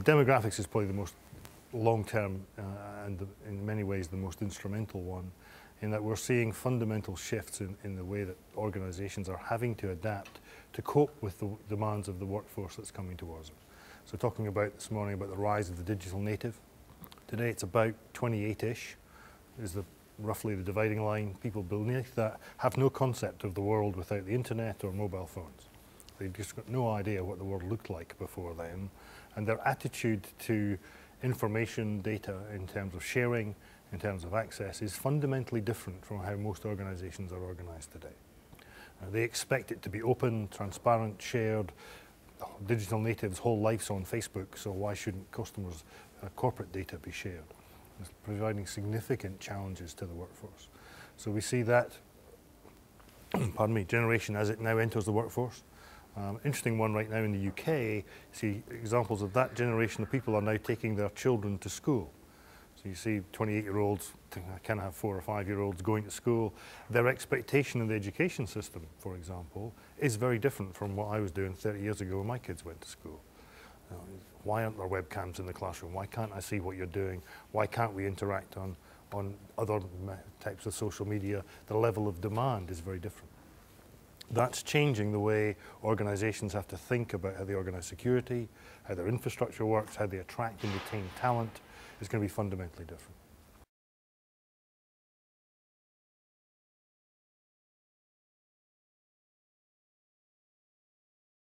Demographics is probably the most long-term and in many ways the most instrumental one, in that we're seeing fundamental shifts in the way that organizations are having to adapt to cope with the demands of the workforce that's coming towards them. So talking about this morning about the rise of the digital native. Today it's about 28-ish is roughly the dividing line. People beneath that have no concept of the world without the internet or mobile phones. They've just got no idea what the world looked like before then, and their attitude to information data in terms of sharing, in terms of access, is fundamentally different from how most organizations are organized today. They expect it to be open, transparent, shared. Digital natives' whole life's on Facebook, so why shouldn't customers' corporate data be shared? It's providing significant challenges to the workforce. So we see that, pardon me, generation as it now enters the workforce. Interesting one right now in the UK, you see examples of that generation of people are now taking their children to school. So you see 28-year-olds, kind of have 4 or 5-year-olds going to school. Their expectation in the education system, for example, is very different from what I was doing 30 years ago when my kids went to school. Why aren't there webcams in the classroom? Why can't I see what you're doing? Why can't we interact on other types of social media? The level of demand is very different. That's changing the way organizations have to think about how they organize security, how their infrastructure works, how they attract and retain talent. Is going to be fundamentally different.